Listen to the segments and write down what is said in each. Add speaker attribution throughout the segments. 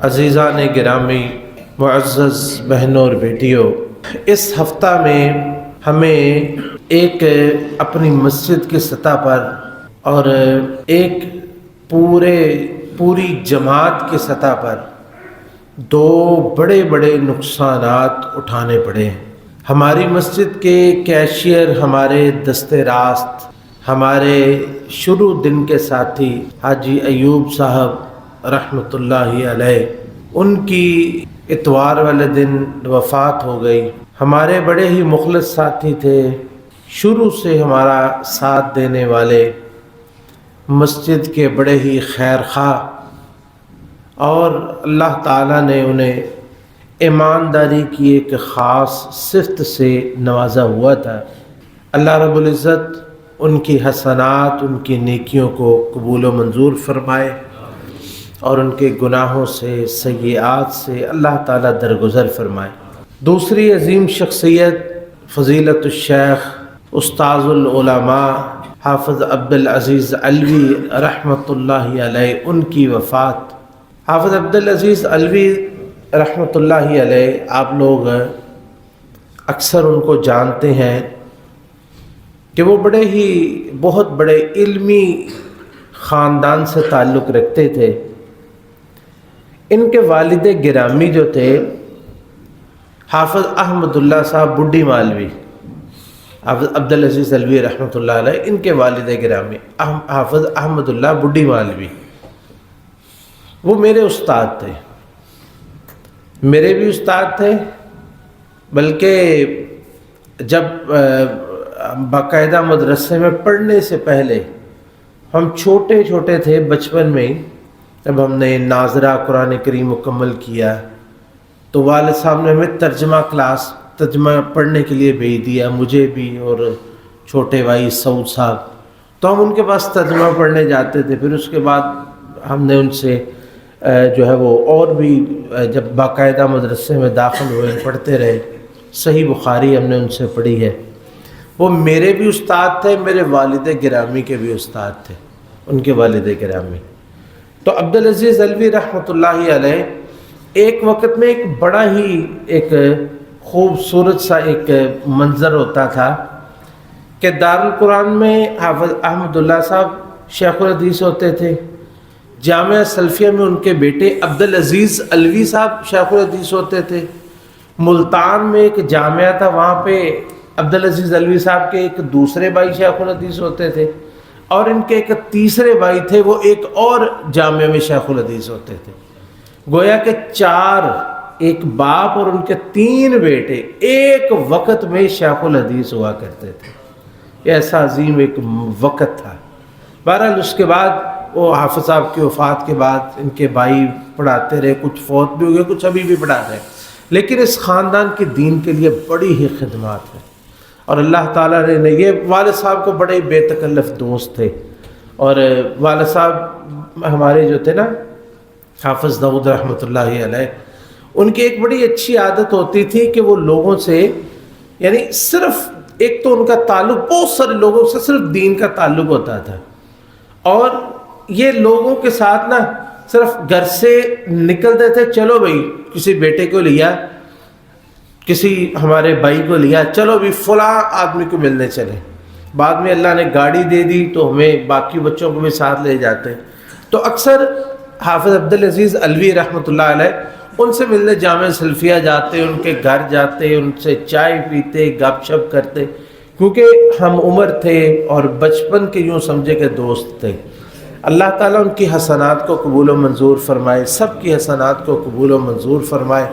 Speaker 1: عزیزان گرامی، معزز بہنوں اور بیٹیوں، اس ہفتہ میں ہمیں ایک اپنی مسجد کی سطح پر اور ایک پوری جماعت کی سطح پر دو بڑے بڑے نقصانات اٹھانے پڑے ہیں۔ ہماری مسجد کے کیشیئر، ہمارے دست راست، ہمارے شروع دن کے ساتھی حاجی ایوب صاحب رحمۃ اللہ علیہ، ان کی اتوار والے دن وفات ہو گئی۔ ہمارے بڑے ہی مخلص ساتھی تھے، شروع سے ہمارا ساتھ دینے والے، مسجد کے بڑے ہی خیر خواہ، اور اللہ تعالیٰ نے انہیں ایمانداری کی ایک خاص صفت سے نوازا ہوا تھا۔ اللہ رب العزت ان کی حسنات، ان کی نیکیوں کو قبول و منظور فرمائے، اور ان کے گناہوں سے، سیئات سے اللہ تعالیٰ درگزر فرمائے۔ دوسری عظیم شخصیت فضیلت الشیخ استاذ العلماء حافظ عبدالعزیز علوی رحمۃ اللہ علیہ، ان کی وفات۔ حافظ عبدالعزیز علوی رحمۃ اللہ علیہ، آپ لوگ اکثر ان کو جانتے ہیں کہ وہ بہت بڑے علمی خاندان سے تعلق رکھتے تھے۔ ان کے والد گرامی جو تھے حافظ احمد اللہ صاحب بڈی مالوی، حافظ عبدالعزیز علوی رحمۃ اللہ علیہ، ان کے والد گرامی حافظ احمد اللہ بڈی مالوی، وہ میرے استاد تھے، میرے بھی استاد تھے، بلکہ جب باقاعدہ مدرسے میں پڑھنے سے پہلے ہم چھوٹے تھے، بچپن میں جب ہم نے ناظرہ قرآن کریم مکمل کیا تو والد صاحب نے ہمیں ترجمہ پڑھنے کے لیے بھیج دیا، مجھے بھی اور چھوٹے بھائی سعود صاحب، تو ہم ان کے پاس ترجمہ پڑھنے جاتے تھے۔ پھر اس کے بعد ہم نے ان سے جو ہے وہ اور بھی جب باقاعدہ مدرسے میں داخل ہوئے پڑھتے رہے، صحیح بخاری ہم نے ان سے پڑھی ہے۔ وہ میرے بھی استاد تھے، میرے والد گرامی کے بھی استاد تھے، ان کے والد گرامی۔ تو عبدالعزیز علوی رحمۃ اللہ علیہ ایک وقت میں ایک بڑا ہی ایک خوبصورت سا ایک منظر ہوتا تھا کہ دارالقرآن میں حافظ احمد اللہ صاحب شیخ الحدیث ہوتے تھے، جامعہ سلفیہ میں ان کے بیٹے عبدالعزیز علوی صاحب شیخ الحدیث ہوتے تھے، ملتان میں ایک جامعہ تھا، وہاں پہ عبدالعزیز علوی صاحب کے ایک دوسرے بھائی شیخ الحدیث ہوتے تھے، اور ان کے ایک تیسرے بھائی تھے، وہ ایک اور جامعہ میں شیخ الحدیث ہوتے تھے۔ گویا کہ ایک باپ اور ان کے 3 بیٹے ایک وقت میں شیخ الحدیث ہوا کرتے تھے۔ یہ ایسا عظیم ایک وقت تھا۔ بہرحال اس کے بعد وہ حافظ صاحب کی وفات کے بعد ان کے بھائی پڑھاتے رہے، کچھ فوت بھی ہو گئے، کچھ ابھی بھی پڑھا رہے، لیکن اس خاندان کے دین کے لیے بڑی ہی خدمات ہیں، اور اللہ تعالیٰ نے یہ والد صاحب کو بڑے بے تکلف دوست تھے، اور والد صاحب ہمارے جو تھے نا حافظ داؤد رحمۃ اللہ علیہ، ان کی ایک بڑی اچھی عادت ہوتی تھی کہ وہ لوگوں سے، یعنی صرف ایک تو ان کا تعلق بہت سارے لوگوں سے صرف دین کا تعلق ہوتا تھا، اور یہ لوگوں کے ساتھ نا صرف گھر سے نکلتے تھے، چلو بھائی کسی بیٹے کو لیا، کسی ہمارے بھائی کو لیا، چلو بھی فلاں آدمی کو ملنے چلے، بعد میں اللہ نے گاڑی دے دی تو ہمیں باقی بچوں کو بھی ساتھ لے جاتے۔ تو اکثر حافظ عبدالعزیز علوی رحمۃ اللہ علیہ ان سے ملنے جامعہ سلفیہ جاتے، ان کے گھر جاتے، ان سے چائے پیتے، گپ شپ کرتے، کیونکہ ہم عمر تھے اور بچپن کے یوں سمجھے کہ دوست تھے۔ اللہ تعالیٰ ان کی حسنات کو قبول و منظور فرمائے، سب کی حسنات کو قبول و منظور فرمائے۔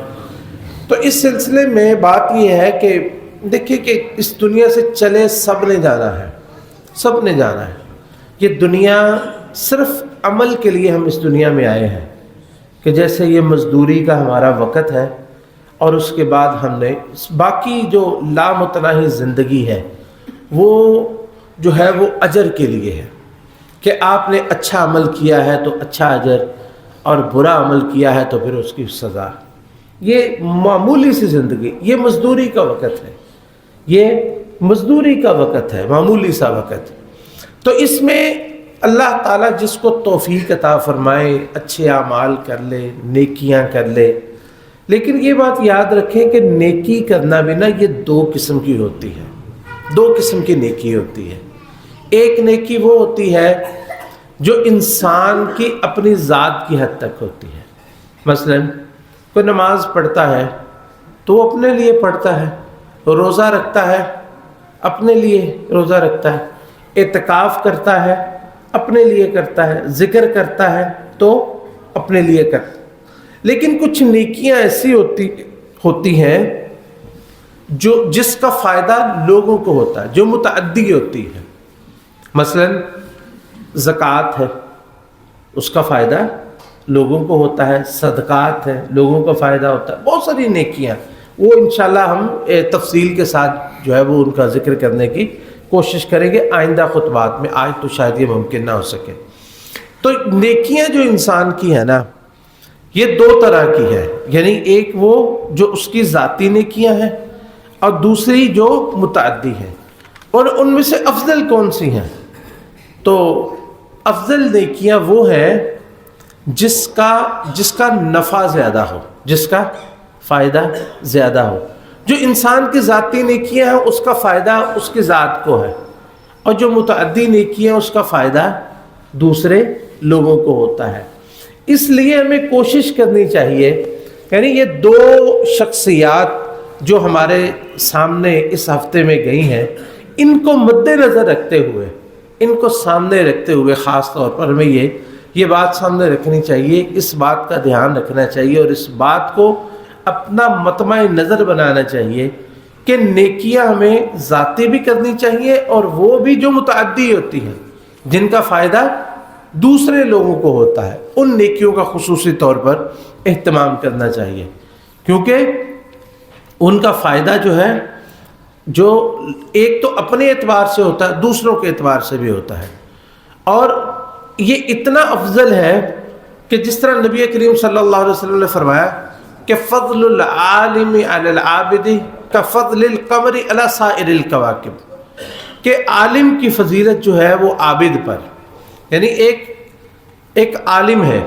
Speaker 1: تو اس سلسلے میں بات یہ ہے کہ دیکھیے کہ اس دنیا سے چلے سب نے جانا ہے، سب نے جانا ہے۔ یہ دنیا صرف عمل کے لیے ہم اس دنیا میں آئے ہیں، کہ جیسے یہ مزدوری کا ہمارا وقت ہے، اور اس کے بعد ہم نے باقی جو لامتناہی زندگی ہے وہ جو ہے وہ اجر کے لیے ہے، کہ آپ نے اچھا عمل کیا ہے تو اچھا اجر، اور برا عمل کیا ہے تو پھر اس کی سزا۔ یہ معمولی سی زندگی، یہ مزدوری کا وقت ہے، یہ مزدوری کا وقت ہے، معمولی سا وقت۔ تو اس میں اللہ تعالیٰ جس کو توفیق عطا فرمائے، اچھے اعمال کر لے، نیکیاں کر لے، لیکن یہ بات یاد رکھیں کہ نیکی کرنا بھی نا یہ دو قسم کی ہوتی ہے، دو قسم کی نیکی ہوتی ہے۔ ایک نیکی وہ ہوتی ہے جو انسان کی اپنی ذات کی حد تک ہوتی ہے۔ مثلا کوئی نماز پڑھتا ہے تو وہ اپنے لیے پڑھتا ہے، روزہ رکھتا ہے اپنے لیے روزہ رکھتا ہے، اعتکاف کرتا ہے اپنے لیے کرتا ہے، ذکر کرتا ہے تو اپنے لیے کرتا ہے۔ لیکن کچھ نیکیاں ایسی ہوتی ہیں جس کا فائدہ لوگوں کو ہوتا ہے، جو متعدی ہوتی ہے۔ مثلا زکوٰۃ ہے، اس کا فائدہ لوگوں کو ہوتا ہے، صدقات ہے، لوگوں کو فائدہ ہوتا ہے، بہت ساری نیکیاں، وہ انشاءاللہ ہم تفصیل کے ساتھ جو ہے وہ ان کا ذکر کرنے کی کوشش کریں گے آئندہ خطبات میں، آج تو شاید یہ ممکن نہ ہو سکے۔ تو نیکیاں جو انسان کی ہے نا، یہ دو طرح کی ہے، یعنی ایک وہ جو اس کی ذاتی نیکیاں ہیں اور دوسری جو متعدی ہیں۔ اور ان میں سے افضل کون سی ہیں؟ تو افضل نیکیاں وہ ہیں جس کا نفع زیادہ ہو، جس کا فائدہ زیادہ ہو۔ جو انسان کی ذاتی نیکیاں ہیں اس کا فائدہ اس کی ذات کو ہے، اور جو متعدی نیکیاں ہیں اس کا فائدہ دوسرے لوگوں کو ہوتا ہے۔ اس لیے ہمیں کوشش کرنی چاہیے، یعنی یہ دو شخصیات جو ہمارے سامنے اس ہفتے میں گئی ہیں، ان کو مد نظر رکھتے ہوئے، ان کو سامنے رکھتے ہوئے خاص طور پر ہمیں یہ بات سامنے رکھنی چاہیے، اس بات کا دھیان رکھنا چاہیے اور اس بات کو اپنا مطمع نظر بنانا چاہیے کہ نیکیاں ہمیں ذاتی بھی کرنی چاہیے اور وہ بھی جو متعدی ہوتی ہیں، جن کا فائدہ دوسرے لوگوں کو ہوتا ہے، ان نیکیوں کا خصوصی طور پر اہتمام کرنا چاہیے، کیونکہ ان کا فائدہ جو ہے جو ایک تو اپنے اعتبار سے ہوتا ہے، دوسروں کے اعتبار سے بھی ہوتا ہے۔ اور یہ اتنا افضل ہے کہ جس طرح نبی کریم صلی اللہ علیہ وسلم نے فرمایا کہ فضل العالم علی العابد کفضل القمر علی سائر الکواکب، کہ عالم کی فضیلت جو ہے وہ عابد پر، یعنی ایک عالم ہے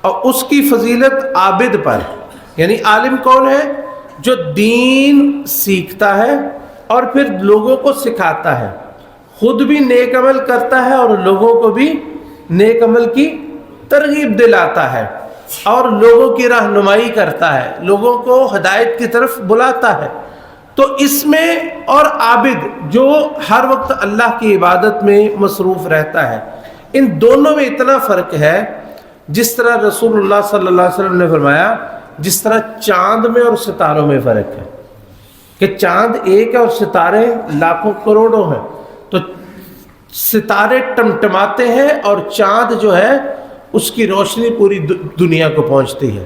Speaker 1: اور اس کی فضیلت عابد پر، یعنی عالم کون ہے؟ جو دین سیکھتا ہے اور پھر لوگوں کو سکھاتا ہے، خود بھی نیک عمل کرتا ہے اور لوگوں کو بھی نیک عمل کی ترغیب دلاتا ہے اور لوگوں کی رہنمائی کرتا ہے، لوگوں کو ہدایت کی طرف بلاتا ہے۔ تو اس میں اور عابد جو ہر وقت اللہ کی عبادت میں مصروف رہتا ہے، ان دونوں میں اتنا فرق ہے، جس طرح رسول اللہ صلی اللہ علیہ وسلم نے فرمایا جس طرح چاند میں اور ستاروں میں فرق ہے، کہ چاند ایک ہے اور ستارے لاکھوں کروڑوں ہیں، تو ستارے ٹمٹماتے ہیں اور چاند جو ہے اس کی روشنی پوری دنیا کو پہنچتی ہے۔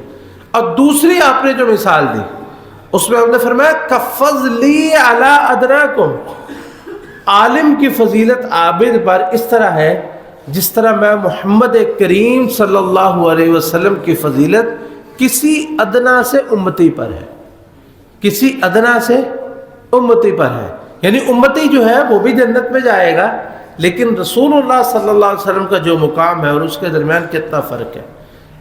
Speaker 1: اور دوسری آپ نے جو مثال دی اس میں ہم نے فرمایا کفضلی علی ادناکم، عالم کی فضیلت عابد پر اس طرح ہے جس طرح میں محمد کریم صلی اللہ علیہ وسلم کی فضیلت کسی ادنا سے امتی پر ہے، کسی ادنا سے امتی پر ہے، یعنی امتی جو ہے وہ بھی جنت میں جائے گا، لیکن رسول اللہ صلی اللہ علیہ وسلم کا جو مقام ہے اور اس کے درمیان کتنا فرق ہے۔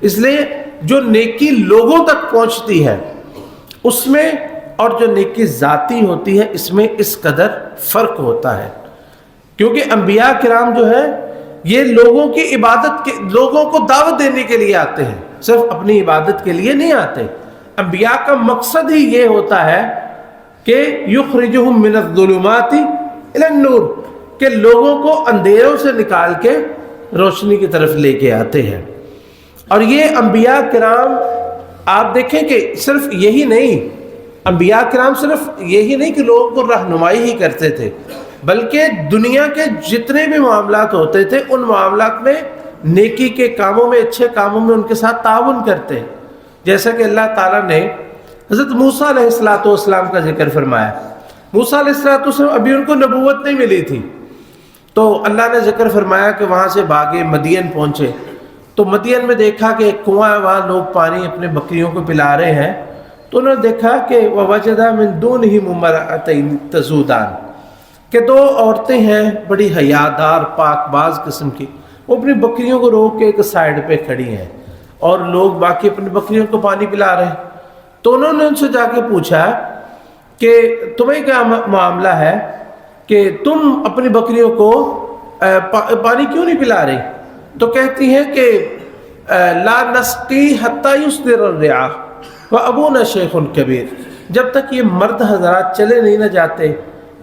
Speaker 1: اس لیے جو نیکی لوگوں تک پہنچتی ہے اس میں اور جو نیکی ذاتی ہوتی ہے اس میں اس قدر فرق ہوتا ہے، کیونکہ انبیاء کرام جو ہے یہ لوگوں کی عبادت کے، لوگوں کو دعوت دینے کے لیے آتے ہیں، صرف اپنی عبادت کے لیے نہیں آتے۔ انبیاء کا مقصد ہی یہ ہوتا ہے کہ یخرجہم من الظلمات الی النور، کہ لوگوں کو اندھیروں سے نکال کے روشنی کی طرف لے کے آتے ہیں۔ اور یہ انبیاء کرام آپ دیکھیں کہ صرف یہی نہیں، انبیاء کرام صرف یہی نہیں کہ لوگوں کو رہنمائی ہی کرتے تھے، بلکہ دنیا کے جتنے بھی معاملات ہوتے تھے ان معاملات میں نیکی کے کاموں میں، اچھے کاموں میں ان کے ساتھ تعاون کرتے، جیسا کہ اللہ تعالیٰ نے حضرت موسیٰ علیہ السلام کا ذکر فرمایا۔ موسیٰ علیہ السلام ابھی ان کو نبوت نہیں ملی تھی، تو اللہ نے ذکر فرمایا کہ وہاں سے بھاگے مدین پہنچے، تو مدین میں دیکھا کہ ایک کنواں ہے، وہاں لوگ پانی اپنے بکریوں کو پلا رہے ہیں، تو انہوں نے دیکھا کہ وَوَجَدَ مِن دُونِهِمْ امْرَأَتَيْنِ تَذُودَانِ، کہ دو عورتیں ہیں بڑی حیادار پاک باز قسم کی، وہ اپنی بکریوں کو روک کے ایک سائڈ پہ کھڑی ہیں اور لوگ باقی اپنی بکریوں کو پانی پلا رہے ہیں. تو انہوں نے ان سے جا کے پوچھا کہ تمہیں کیا معاملہ ہے کہ تم اپنی بکریوں کو پانی کیوں نہیں پلا رہی؟ تو کہتی ہیں کہ لا نسقی حتی یصدر الرعاء وابونا شیخ کبیر، جب تک یہ مرد حضرات چلے نہیں نہ جاتے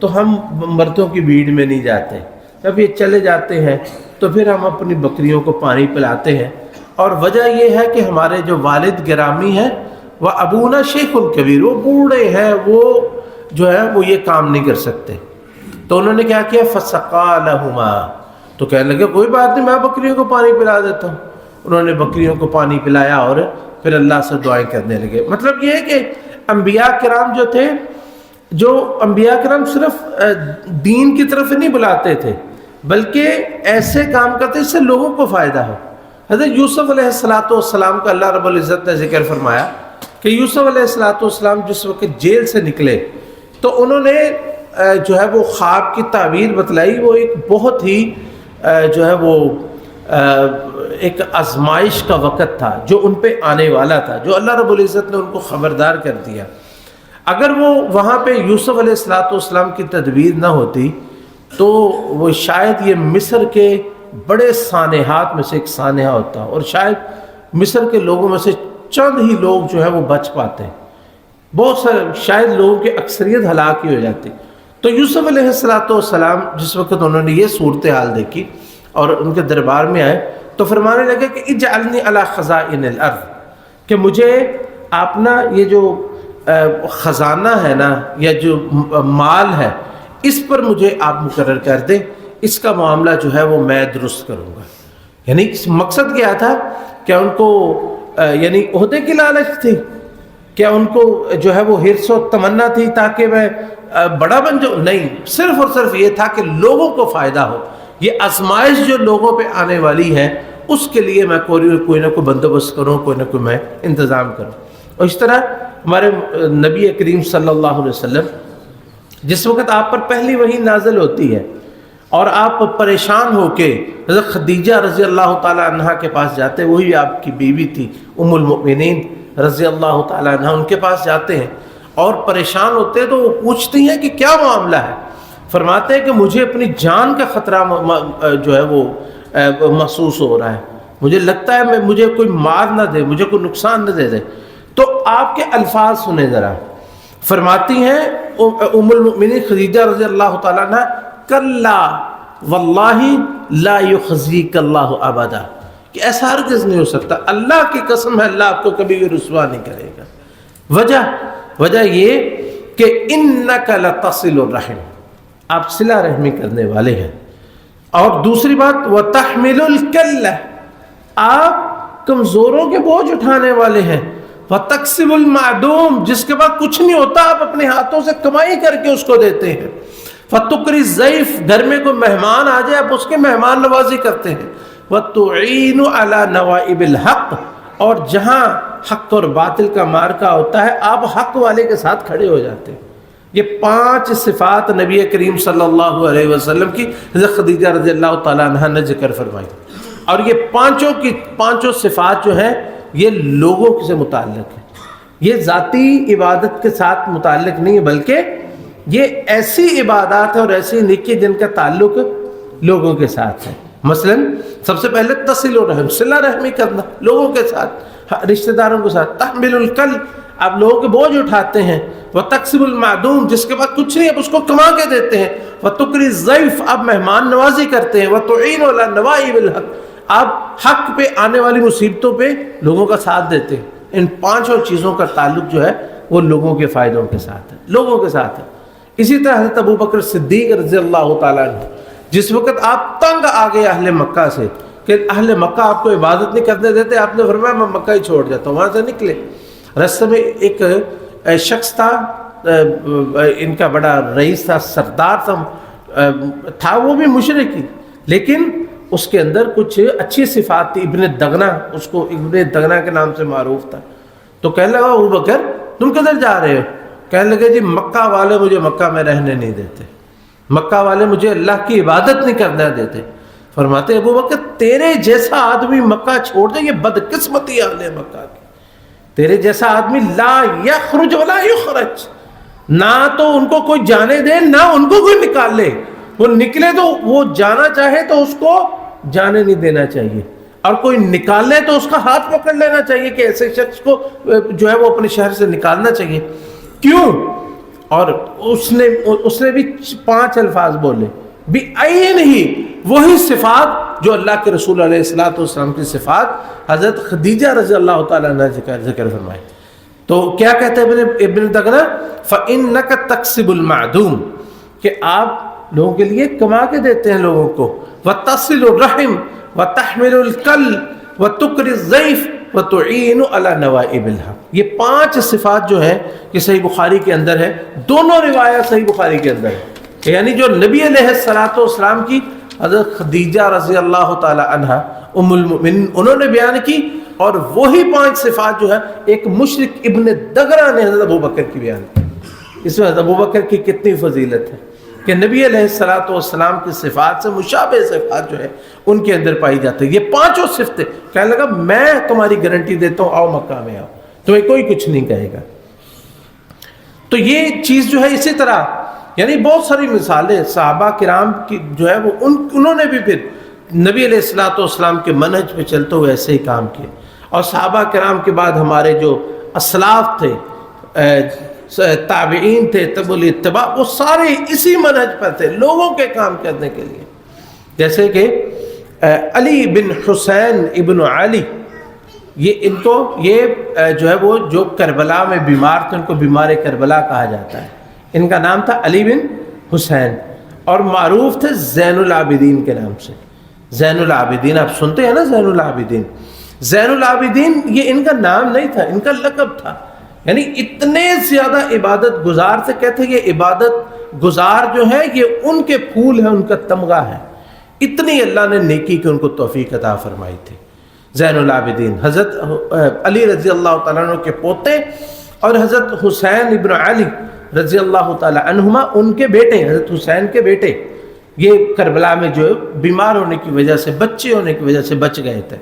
Speaker 1: تو ہم مردوں کی بھیڑ میں نہیں جاتے، جب یہ چلے جاتے ہیں تو پھر ہم اپنی بکریوں کو پانی پلاتے ہیں. اور وجہ یہ ہے کہ ہمارے جو والد گرامی ہیں وہ ابونا شیخ کبیر، وہ بوڑھے ہیں، وہ جو ہے وہ یہ کام نہیں کر سکتے. تو انہوں نے کیا کیا؟ فسقا لہما، تو کہنے لگے کوئی بات نہیں، میں بکریوں کو پانی پلا دیتا ہوں. انہوں نے بکریوں کو پانی پلایا اور پھر اللہ سے دعائیں کرنے لگے. مطلب یہ ہے کہ انبیاء کرام جو تھے، جو انبیاء کرام صرف دین کی طرف نہیں بلاتے تھے بلکہ ایسے کام کرتے جس سے لوگوں کو فائدہ ہو. حضرت یوسف علیہ السلام کا اللہ رب العزت نے ذکر فرمایا کہ یوسف علیہ السلام جس وقت جیل سے نکلے تو انہوں نے جو ہے وہ خواب کی تعبیر بتلائی. وہ ایک بہت ہی جو ہے وہ ایک آزمائش کا وقت تھا جو ان پہ آنے والا تھا، جو اللہ رب العزت نے ان کو خبردار کر دیا. اگر وہ وہاں پہ یوسف علیہ السلام کی تدبیر نہ ہوتی تو وہ شاید یہ مصر کے بڑے سانحات میں سے ایک سانحہ ہوتا، اور شاید مصر کے لوگوں میں سے چند ہی لوگ جو ہے وہ بچ پاتے ہیں، بہت سارے شاید لوگوں کی اکثریت ہلاک ہی ہو جاتی. تو یوسف علیہ السلام جس وقت انہوں نے یہ صورتحال دیکھی اور ان کے دربار میں آئے تو فرمانے لگے کہ اجعلنی علی خزائن الارض، کہ مجھے آپ نا یہ جو خزانہ ہے نا یا جو مال ہے اس پر مجھے آپ مقرر کر دیں، اس کا معاملہ جو ہے وہ میں درست کروں گا. یعنی مقصد کیا تھا؟ کیا ان کو یعنی عہدے کی لالچ تھی؟ کیا ان کو جو ہے وہ حرص و تمنا تھی تاکہ میں بڑا بن جاؤں؟ نہیں، صرف اور صرف یہ تھا کہ لوگوں کو فائدہ ہو. یہ آزمائش جو لوگوں پہ آنے والی ہے اس کے لیے میں کوئی نہ کوئی بندوبست کروں، کوئی نہ کوئی میں انتظام کروں. اور اس طرح ہمارے نبی کریم صلی اللہ علیہ وسلم جس وقت آپ پر پہلی وحی نازل ہوتی ہے اور آپ پریشان ہو کے حضرت خدیجہ رضی اللہ تعالیٰ عنہ کے پاس جاتے، وہی آپ کی بیوی تھی ام المؤمنین رضی اللہ تعالیٰ عنہ، ان کے پاس جاتے ہیں اور پریشان ہوتے ہیں تو وہ پوچھتی ہیں کہ کیا معاملہ ہے. فرماتے ہیں کہ مجھے اپنی جان کا خطرہ جو ہے وہ محسوس ہو رہا ہے، مجھے لگتا ہے مجھے کوئی مار نہ دے، مجھے کوئی نقصان نہ دے دے. تو آپ کے الفاظ سنیں ذرا. فرماتی ہیں ام المؤمنین خدیجہ رضی اللہ تعالیٰ عنہ، کلا واللہ لا یخزیک اللہ ابدا، کہ ایسا ہرگز نہیں ہو سکتا، اللہ کی قسم ہے اللہ آپ کو کبھی بھی رسوا نہیں کرے گا. وجہ یہ کہ انک لتصل الرحم، آپ صلہ رحمی کرنے والے ہیں. اور دوسری بات وتحمل الکلہ، آپ کمزوروں کے بوجھ اٹھانے والے ہیں. وتکسب المعدوم، جس کے بعد کچھ نہیں ہوتا آپ اپنے ہاتھوں سے کمائی کر کے اس کو دیتے ہیں. فتقری الضیف، گھر میں کوئی مہمان آ جائے آپ اس کے مہمان نوازی کرتے ہیں. وتعین علی نوائب الحق، اور جہاں حق اور باطل کا مارکا ہوتا ہے آپ حق والے کے ساتھ کھڑے ہو جاتے ہیں. یہ 5 صفات نبی کریم صلی اللہ علیہ وسلم کی حضرت خدیجہ رضی اللہ تعالیٰ عنہ نے ذکر فرمائی. اور یہ پانچوں صفات جو ہیں یہ لوگوں سے متعلق ہے، یہ ذاتی عبادت کے ساتھ متعلق نہیں ہے بلکہ یہ ایسی عبادات ہے اور ایسی نیکی جن کا تعلق لوگوں کے ساتھ ہے. مثلا سب سے پہلے تصل الرحم، صلہ رحمی کرنا لوگوں کے ساتھ، رشتہ داروں کے ساتھ. تحمل الکل، آپ لوگوں کے بوجھ اٹھاتے ہیں. وتکسب المعدوم، جس کے بعد کچھ نہیں آپ اس کو کما کے دیتے ہیں. وتقری الضیف، آپ مہمان نوازی کرتے ہیں. وتعین علی نوائب الحق، آپ حق پہ آنے والی مصیبتوں پہ لوگوں کا ساتھ دیتے ہیں. ان 5 چیزوں کا تعلق جو ہے وہ لوگوں کے فائدوں کے ساتھ ہے، لوگوں کے ساتھ ہے. اسی طرح حضرت ابو بکر صدیق رضی اللہ تعالیٰ عنہ، جس وقت آپ تنگ آ گئے اہل مکہ سے کہ اہل مکہ آپ کو عبادت نہیں کرنے دیتے، آپ نے فرمایا میں مکہ ہی چھوڑ جاتا ہوں. وہاں سے نکلے، راستے میں ایک شخص تھا، ان کا بڑا رئیس تھا، سردار تھا، وہ بھی مشرک ہی، لیکن اس کے اندر کچھ اچھی صفات تھی. ابن دغنہ، اس کو ابن دغنہ کے نام سے معروف تھا. تو کہنے لگا ابو بکر تم کدھر جا رہے ہو؟ کہنے لگے جی مکہ والے مجھے مکہ میں رہنے نہیں دیتے، مکہ والے مجھے اللہ کی عبادت نہیں کرنے دیتے. فرماتے ابو بکر تیرے جیسا آدمی مکہ چھوڑ دے، یہ بدقسمتی حال ہے مکہ کی، تیرے جیسا آدمی لا یخرج ولا یخرج، نہ تو ان کو کوئی جانے دے نہ ان کو کوئی نکال لے، وہ نکلے تو وہ جانا چاہے تو اس کو جانے نہیں دینا چاہیے، اور کوئی نکالے تو اس کا ہاتھ پکڑ لینا چاہیے کہ ایسے شخص کو جو ہے وہ اپنے شہر سے نکالنا چاہیے۔ کیوں؟ اور اس نے بھی 5 الفاظ بولے، بعین ہی وہی صفات جو اللہ کے رسول علیہ الصلوۃ والسلام کی صفات حضرت خدیجہ رضی اللہ تعالیٰ عنہ ذکر فرمائے۔ تو کیا کہتے ہیں ابن دغنہ؟ فَإِنَّكَ تَكْسِبُ الْمَعْدُومَ، کہ آپ لوگوں کے لیے کما کے دیتے ہیں لوگوں کو، وَتَصِلُ الرَّحِمَ وَتَحْمِلُ الْكَلَّ وَتُقْرِي الضَّيْفَ وَتُعِينُ عَلَى نَوَائِبِ الْحَقِّ، یہ 5 صفات جو ہیں یہ صحیح بخاری کے اندر ہے، دونوں روایات صحیح بخاری کے اندر ہے، یعنی جو نبی علیہ الصلوۃ والسلام کی حضرت خدیجہ رضی اللہ تعالی عنہ ام المؤمنین انہوں نے بیان کی، اور وہی 5 صفات جو ہے ایک مشرک ابن دغرہ نے حضرت ابوبکر کی بیان کی۔ اس میں حضرت ابوبکر کی کتنی فضیلت ہے کہ نبی علیہ الصلوۃ والسلام کی صفات سے مشابہ صفات جو ہے ان کے اندر پائی جاتی ہے۔ یہ 5 صفتیں، کہنے لگا میں تمہاری گارنٹی دیتا ہوں، آؤ مکہ میں آؤ، تمہیں کوئی کچھ نہیں کہے گا۔ تو یہ چیز جو ہے اسی طرح یعنی بہت ساری مثالیں صحابہ کرام کی جو ہے وہ انہوں نے بھی پھر نبی علیہ الصلوۃ والسلام کے منہج پہ چلتے ہوئے ایسے ہی کام کیے، اور صحابہ کرام کے بعد ہمارے جو اسلاف تھے، تابعین تھے، تبع الاتباع، وہ سارے اسی منہج پر تھے لوگوں کے کام کرنے کے لیے۔ جیسے کہ علی بن حسین ابن علی، یہ جو ہے وہ جو کربلا میں بیمار تھے، ان کو بیمار کربلا کہا جاتا ہے، ان کا نام تھا علی بن حسین، اور معروف تھے زین العابدین کے نام سے۔ زین العابدین آپ سنتے ہیں نا، زین العابدین، زین العابدین یہ ان کا نام نہیں تھا، ان کا لقب تھا، یعنی اتنے زیادہ عبادت گزار سے کہتے ہیں یہ عبادت گزار جو ہے یہ ان کے پھول ہے، ان کا تمغہ ہے، اتنی اللہ نے نیکی کی ان کو توفیق عطا فرمائی تھی۔ زین العابدین حضرت علی رضی اللہ تعالیٰ عنہ کے پوتے، اور حضرت حسین ابن علی رضی اللہ تعالیٰ عنہما ان کے بیٹے، حضرت حسین کے بیٹے، یہ کربلا میں جو بیمار ہونے کی وجہ سے، بچے ہونے کی وجہ سے بچ گئے تھے۔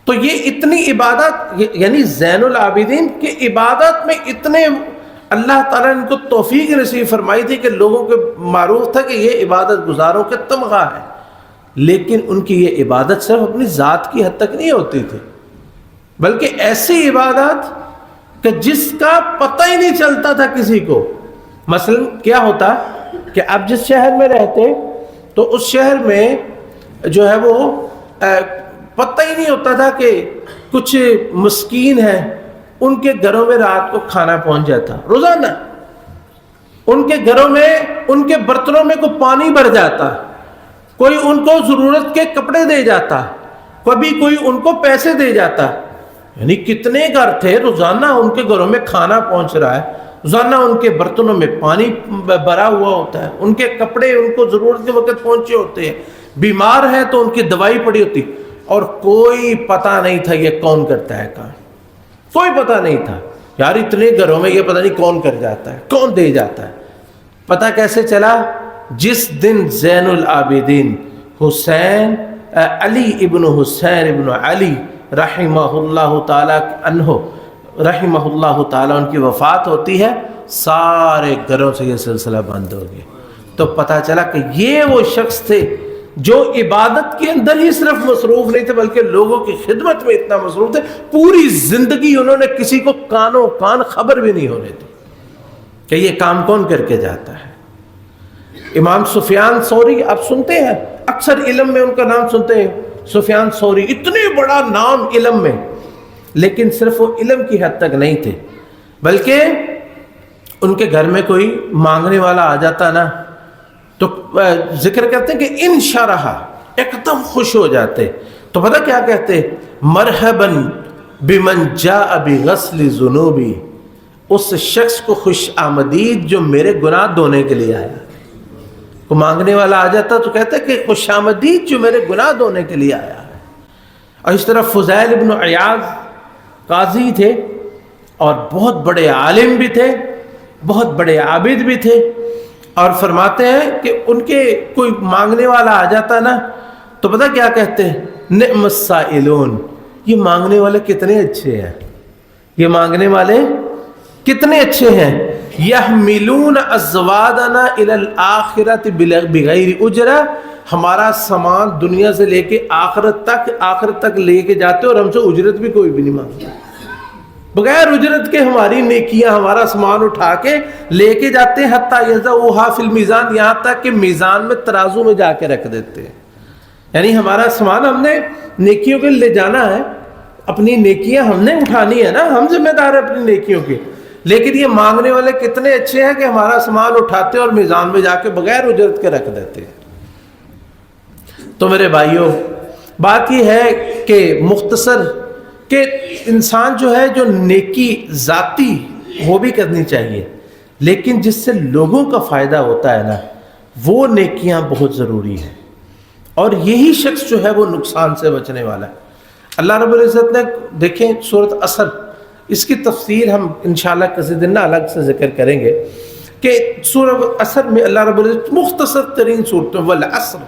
Speaker 1: تو یہ اتنی عبادت، یعنی زین العابدین کی عبادت میں اتنے اللہ تعالیٰ نے ان کو توفیق نصیب فرمائی تھی کہ لوگوں کے معروف تھا کہ یہ عبادت گزاروں کے تمغہ ہے، لیکن ان کی یہ عبادت صرف اپنی ذات کی حد تک نہیں ہوتی تھی، بلکہ ایسی عبادت کہ جس کا پتہ ہی نہیں چلتا تھا کسی کو۔ مثلا کیا ہوتا کہ آپ جس شہر میں رہتے تو اس شہر میں جو ہے وہ پتہ ہی نہیں ہوتا تھا کہ کچھ مسکین ہیں، ان کے گھروں میں رات کو کھانا پہنچ جاتا، روزانہ ان کے گھروں میں، ان کے برتنوں میں کوئی پانی بھر جاتا، کوئی ان کو ضرورت کے کپڑے دے جاتا، کبھی کوئی ان کو پیسے دے جاتا، یعنی کتنے گھر تھے روزانہ ان کے گھروں میں کھانا پہنچ رہا ہے، روزانہ ان کے برتنوں میں پانی بھرا ہوا ہوتا ہے، ان کے کپڑے ان کو ضرورت کے وقت پہنچے ہوتے ہیں، بیمار ہے تو ان کی دوائی پڑی ہوتی، اور کوئی پتہ نہیں تھا یہ کون کرتا ہے کام، کوئی پتہ نہیں تھا یار اتنے گھروں میں یہ پتہ نہیں کون کر جاتا ہے، کون دے جاتا ہے۔ پتہ کیسے چلا؟ جس دن زین العابدین حسین علی ابن حسین ابن علی رحمہ اللہ تعالیٰ عنہ رحمہ اللہ تعالیٰ ان کی وفات ہوتی ہے، سارے گھروں سے یہ سلسلہ بند ہو گیا۔ تو پتہ چلا کہ یہ وہ شخص تھے جو عبادت کے اندر ہی صرف مصروف نہیں تھے بلکہ لوگوں کی خدمت میں اتنا مصروف تھے، پوری زندگی انہوں نے کسی کو کانوں کان خبر بھی نہیں ہونے دی کہ یہ کام کون کر کے جاتا ہے۔ امام سفیان ثوری آپ سنتے ہیں، اکثر علم میں ان کا نام سنتے ہیں، سفیان ثوری اتنے بڑا نام علم میں، لیکن صرف وہ علم کی حد تک نہیں تھے، بلکہ ان کے گھر میں کوئی مانگنے والا آ جاتا نا تو ذکر کرتے ہیں کہ انشرح، ایک دم خوش ہو جاتے۔ تو پتہ کیا کہتے؟ مرحباً بمن جاء بغسل ذنوبی، اس شخص کو خوش آمدید جو میرے گناہ دھونے کے لیے آیا۔ کو مانگنے والا آ جاتا تو کہتا ہے کہ خوش آمدید جو میرے گناہ دھونے کے لیے آیا ہے۔ اور اس طرح فضیل ابن عیاض قاضی تھے اور بہت بڑے عالم بھی تھے، بہت بڑے عابد بھی تھے، اور فرماتے ہیں کہ ان کے کوئی مانگنے والا آ جاتا نا تو پتہ کیا کہتے ہیں؟ نعم السائلون، یہ مانگنے والے کتنے اچھے ہیں، یہ مانگنے والے کتنے اچھے ہیں. یحملون ازوادنا الی الآخرۃ بغیر اجرہ، ہمارا سامان دنیا سے لے کے آخرت تک لے کے جاتے اور ہم سے اجرت بھی کوئی بھی نہیں مانگتا. بغیر اجرت کے ہماری نیکیاں، ہمارا سامان اٹھا کے لے کے جاتے ہیں، حتیٰ یضعوها فی المیزان، یہاں تک کہ میزان میں ترازو میں جا کے رکھ دیتے ہیں. یعنی ہمارا سامان ہم نے نیکیوں کے لے جانا ہے، اپنی نیکیاں ہم نے اٹھانی ہے نا، ہم ذمہ دار ہیں اپنی نیکیوں کے. لیکن یہ مانگنے والے کتنے اچھے ہیں کہ ہمارا سامان اٹھاتے اور میزان میں جا کے بغیر اجرت کے رکھ دیتے ہیں. تو میرے بھائیوں، بات یہ ہے کہ مختصر کہ انسان جو ہے، جو نیکی ذاتی وہ بھی کرنی چاہیے، لیکن جس سے لوگوں کا فائدہ ہوتا ہے نا، وہ نیکیاں بہت ضروری ہیں. اور یہی شخص جو ہے وہ نقصان سے بچنے والا ہے. اللہ رب العزت نے، دیکھیں سورۃ عصر، اس کی تفسیر ہم انشاءاللہ کسی دن نہ الگ سے ذکر کریں گے کہ سورۃ عصر میں اللہ رب العزت مختصر ترین صورتوں، والعصر،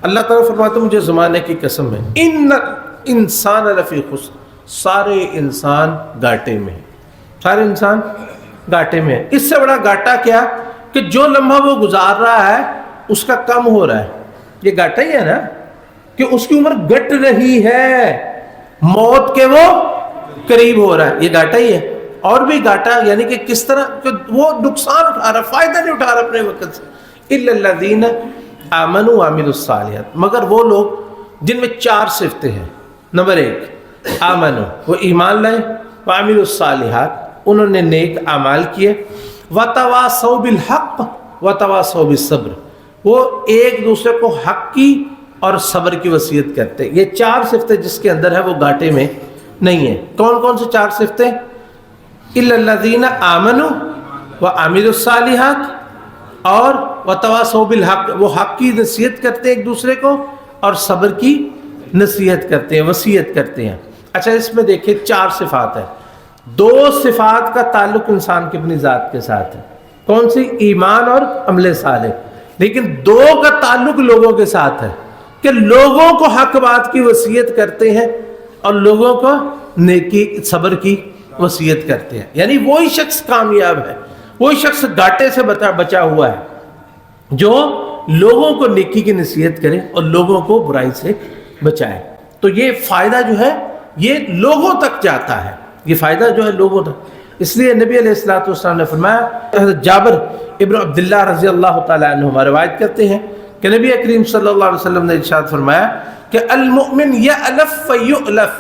Speaker 1: اللہ تعالیٰ فرماتے ہیں مجھے زمانے کی قسم ہے، ان انسان لفی خسر، سارے انسان گھاٹے میں ہیں، سارے انسان گھاٹے میں ہیں. اس سے بڑا گھاٹا کیا کہ جو لمحہ وہ گزار رہا ہے اس کا کم ہو رہا ہے. یہ گھاٹا ہی ہے نا کہ اس کی عمر گھٹ رہی ہے، موت کے وہ قریب ہو رہا ہے، یہ گھاٹا ہی ہے. اور بھی گھاٹا یعنی کہ کس طرح کہ وہ نقصان اٹھا رہا، فائدہ نہیں اٹھا رہا اپنے وقت سے. الا الذین آمنوا وعملوا الصالحات، مگر وہ لوگ جن میں 4 صفتیں ہیں. نمبر 1 آمنوا، وہ ایمان لائے، وعملوا الصالحات، انہوں نے نیک اعمال کیے، وتواصوا بالحق وتواصوا بالصبر، وہ ایک دوسرے کو حق کی اور صبر کی وصیت کرتے. یہ 4 صفتیں جس کے اندر ہے وہ گھاٹے میں نہیں ہے. کون کون سے 4 صفتیں؟ الا الذین آمنوا وعملوا الصالحات اور وتواصوا بالحق، وہ حق کی نصیحت کرتے ہیں ایک دوسرے کو اور صبر کی نصیحت کرتے ہیں، وصیت کرتے ہیں. اچھا، اس میں دیکھیں 4 صفات ہیں. 2 صفات کا تعلق انسان کی اپنی ذات کے ساتھ ہے. کون سی؟ ایمان اور عمل صالح. لیکن 2 کا تعلق لوگوں کے ساتھ ہے کہ لوگوں کو حق بات کی وصیت کرتے ہیں اور لوگوں کو نیکی صبر کی وصیت کرتے ہیں. یعنی وہی شخص کامیاب ہے، وہی شخص گھاٹے سے بچا ہوا ہے جو لوگوں کو نیکی کی نصیحت کرے اور لوگوں کو برائی سے بچائے. تو یہ فائدہ جو ہے یہ لوگوں تک جاتا ہے، یہ فائدہ جو ہے لوگوں تک. اس لیے نبی علیہ الصلوۃ والسلام نے فرمایا، حضرت جابر ابن عبداللہ رضی اللہ تعالی عنہما روایت کرتے ہیں کہ نبی کریم صلی اللہ علیہ وسلم نے ارشاد فرمایا کہ المؤمن یألف فیؤلف،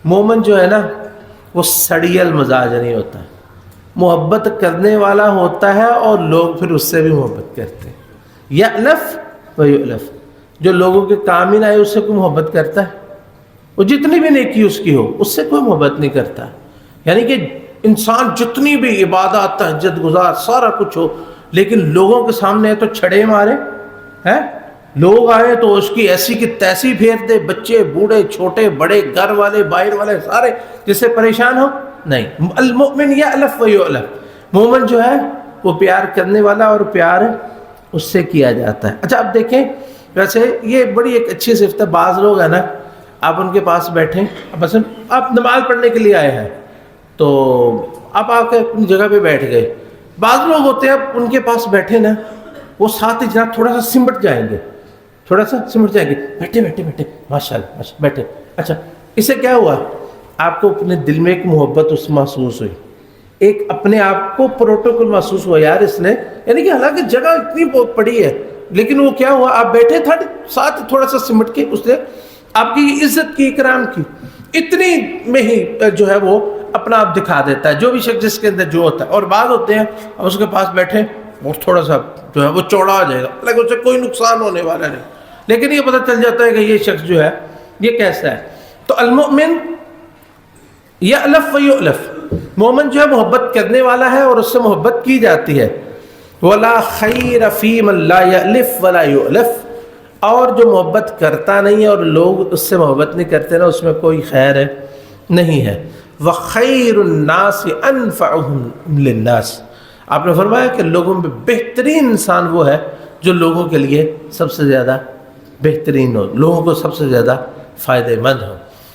Speaker 1: مومن جو ہے نا وہ سڑیل مزاج نہیں ہوتا، محبت کرنے والا ہوتا ہے اور لوگ پھر اس سے بھی محبت کرتے ہیں. یألف ویؤلف، جو لوگوں کے کام ہی نہ آئے اس سے کوئی محبت کرتا ہے؟ وہ جتنی بھی نیکی اس کی ہو اس سے کوئی محبت نہیں کرتا. یعنی کہ انسان جتنی بھی عبادات، تہجد گزار، سارا کچھ ہو، لیکن لوگوں کے سامنے تو چھڑے مارے ہیں، لوگ آئے تو اس کی ایسی کی تیسی پھیر دے، بچے بوڑھے چھوٹے بڑے، گھر والے باہر والے سارے، جس سے پریشان ہو نہیں. المؤمن یألف ویؤلف، مومن جو ہے وہ پیار کرنے والا اور پیار اس سے کیا جاتا ہے. اچھا اب دیکھیں، ویسے یہ بڑی ایک اچھی صفت ہے. بعض لوگ ہیں نا، آپ ان کے پاس بیٹھیں، مثلا آپ نماز پڑھنے کے لیے آئے ہیں تو آپ آ کے اپنی جگہ پہ بیٹھ گئے. بعض لوگ ہوتے ہیں آپ ان کے پاس بیٹھے نا، وہ ساتھ ہی جناب تھوڑا سا سمٹ جائیں گے، تھوڑا سا سمٹ جائیں گے، بیٹھے بیٹھے بیٹھے ماشاء اللہ بیٹھے. اچھا، اس سے کیا ہوا؟ آپ کو اپنے دل میں ایک محبت اس محسوس ہوئی، ایک اپنے آپ کو پروٹوکول محسوس ہوا، یار اس نے، یعنی کہ حالانکہ جگہ اتنی بہت پڑی ہے لیکن وہ کیا ہوا، آپ بیٹھے تھے ساتھ تھوڑا سا سمٹ کے اس نے آپ کی عزت کی، اکرام کی. اتنی میں ہی جو ہے وہ اپنا آپ دکھا دیتا ہے جو بھی شخص جس کے اندر جو ہوتا ہے. اور بعض ہوتے ہیں اب اس کے پاس بیٹھے اور تھوڑا سا جو ہے وہ چوڑا ہو جائے گا، لیکن اس سے کوئی نقصان ہونے والا نہیں، لیکن یہ پتہ چل جاتا ہے کہ یہ شخص جو ہے یہ کیسا ہے. تو المؤمن یألف ویؤلف، مومن جو ہے محبت کرنے والا ہے اور اس سے محبت کی جاتی ہے. ولا خیر فی من لا یألف ولا یؤلف، اور جو محبت کرتا نہیں ہے اور لوگ اس سے محبت نہیں کرتے نا، اس میں کوئی خیر ہے نہیں ہے. وخیر الناس انفعهم للناس، آپ نے فرمایا کہ لوگوں میں بہترین انسان وہ ہے جو لوگوں کے لیے سب سے زیادہ بہترین ہو، لوگوں کو سب سے زیادہ فائدہ مند ہو۔